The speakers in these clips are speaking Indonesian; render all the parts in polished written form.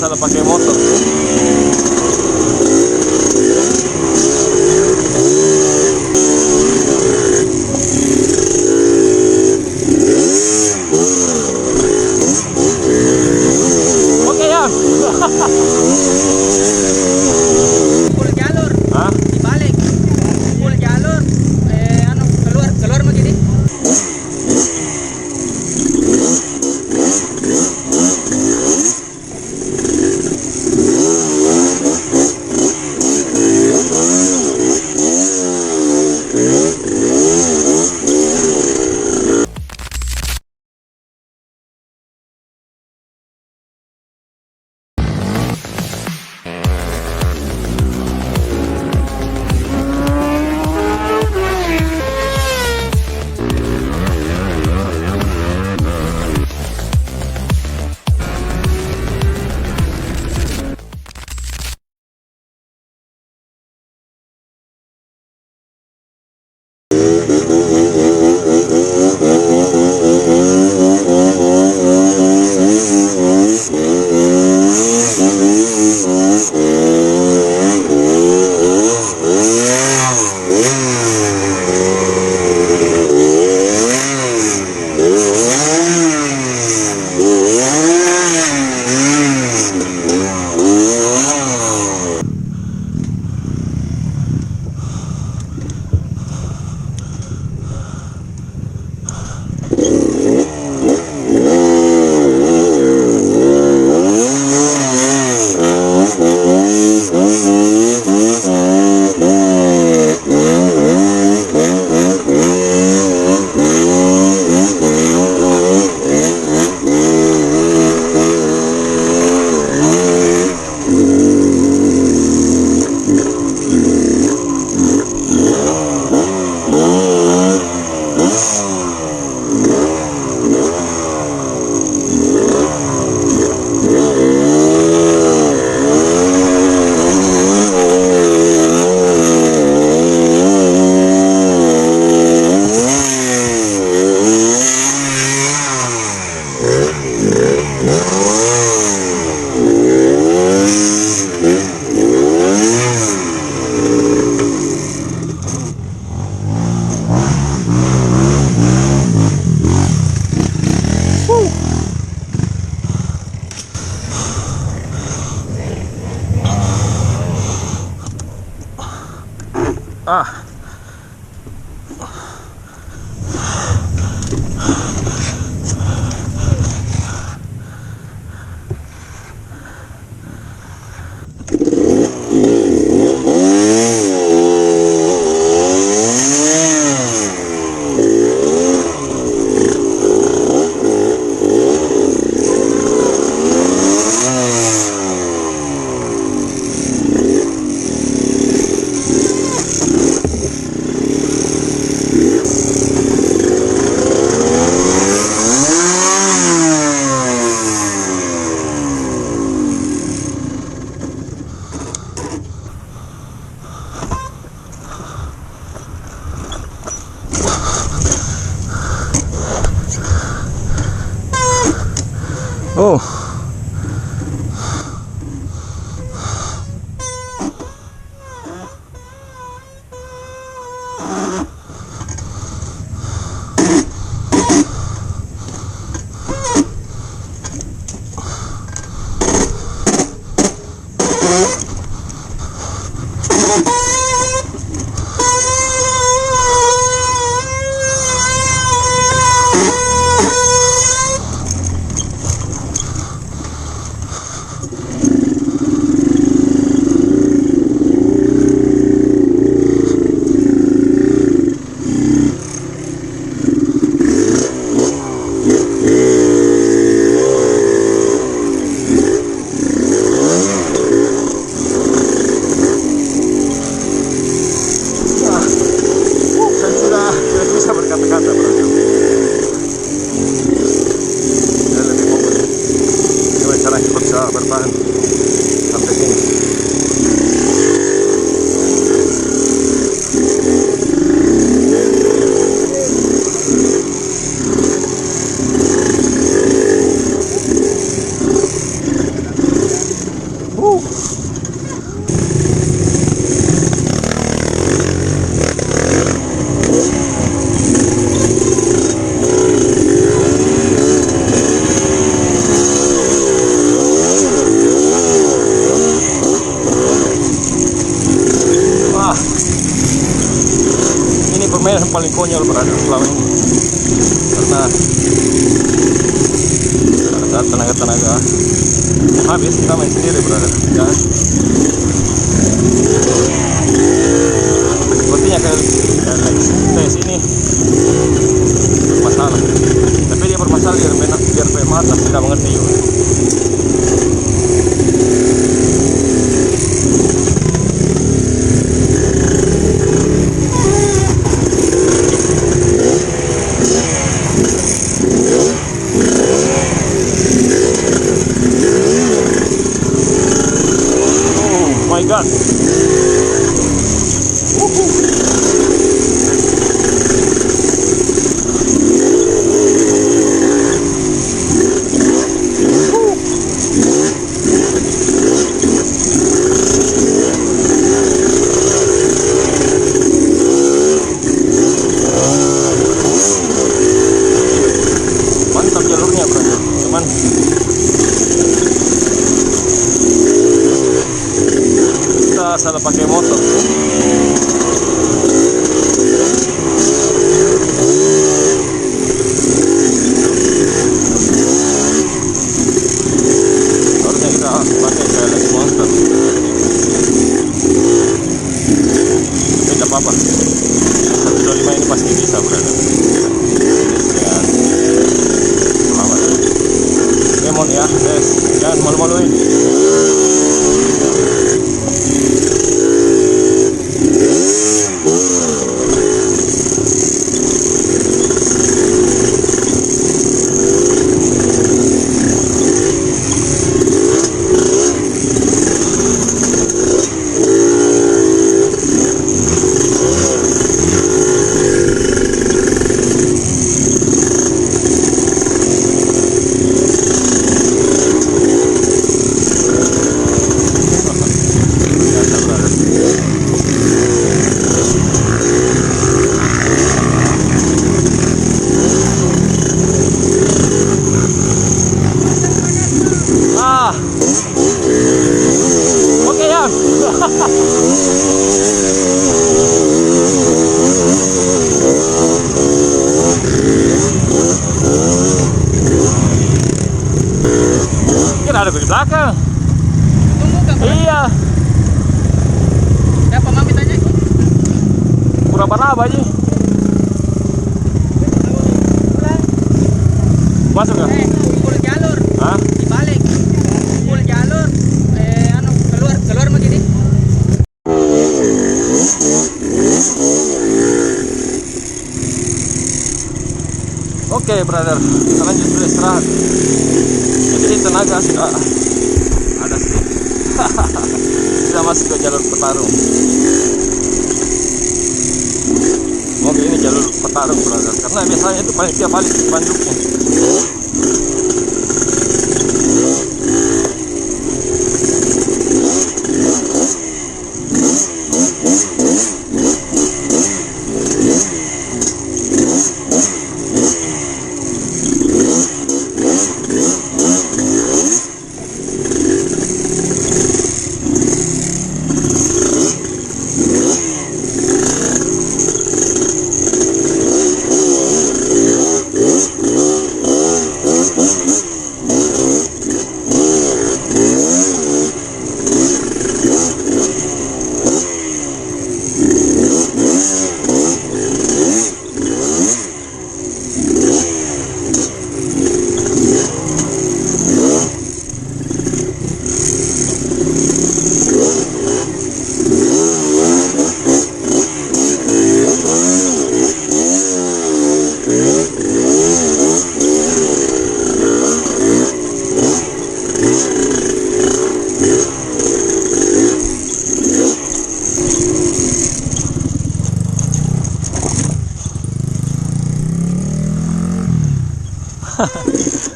atau pakai motor. Oke ya. Full jalur. Hah? Dibalik. Full jalur. Keluar mau gini. Ah. Oh. Saya sudah tidak bisa berkata-kata, bro. konyol berada selama ini, karena pada saat tenaga-tenaga habis kita main sendiri berada, dan sepertinya kayak tes ini masalah, tapi dia bermasalah biar mata tidak mengerti juga. My God. Mantap jalurnya bro, cuman kita salah pakai motor. Harusnya kita pakai kayak lagi monster, tapi tidak apa-apa, 125 ini pasti bisa berada. Dan selamat Emon ya, guys, jangan malu-maluin. Oke ya. Kita ada di belakang. Tunggu kan? Iya. Siapa mami tanya? Pura-pura aja. Masuk nggak? Full jalur. Hah? Dibalik. Full jalur. Keluar begini. Oke, brother, kita lanjut dulu istirahat. Jadi tenaga sudah ada sedikit. Kita masuk ke jalur petarung. Mobil ini jalur petarung, brother, karena biasanya itu paling tiap balik spanduknya.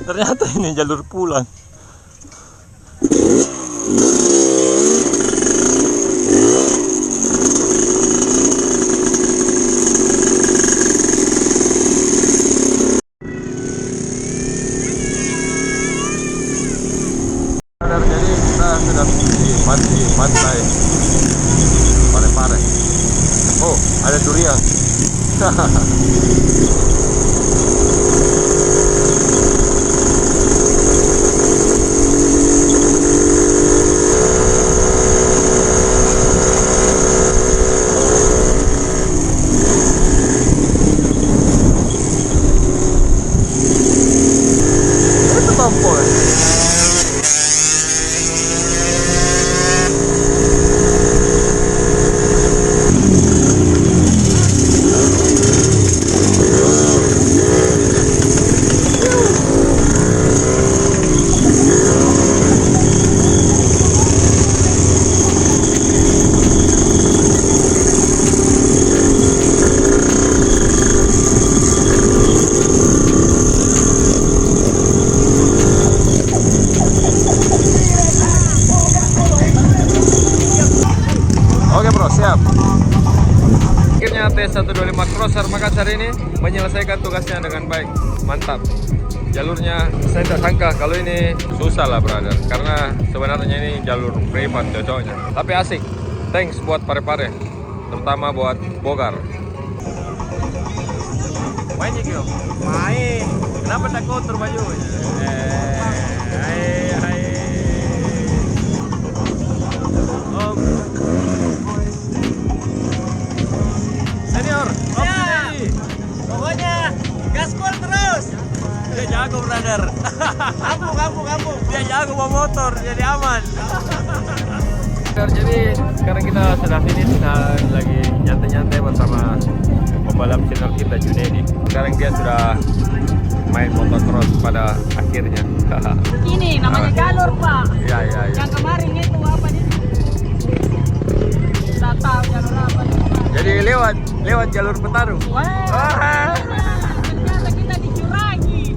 Ternyata ini jalur pulang. Jadi kita sudah di pantai Parepare. Oh, ada durian. Itu tompol. Oke bro, siap. Akhirnya T125 Crosser Makassar ini menyelesaikan tugasnya dengan baik. Mantap. Jalurnya saya tidak sangka kalau ini susah lah brother, karena sebenarnya ini jalur privat cocoknya. Tapi asik. Thanks buat pare-pare, terutama buat Bogar. Main ya Kyo? Main. Kenapa tak kotor bajunya? Om. Senior, Ya. Pokoknya gaspol terus. dia jago brother. Kampung. Dia jago bawa motor, jadi aman. Jadi sekarang kita sudah finish dan lagi nyantai-nyantai bersama pembalap senior kita Junedi. Sekarang dia sudah main motocross pada akhirnya. Ini namanya jalur, Pak. Iya. Yang kemarin itu apa nih? Tidak tahu jalur apa. Jadi lewat jalur Petarung. Wah. Ternyata kita dicurangi.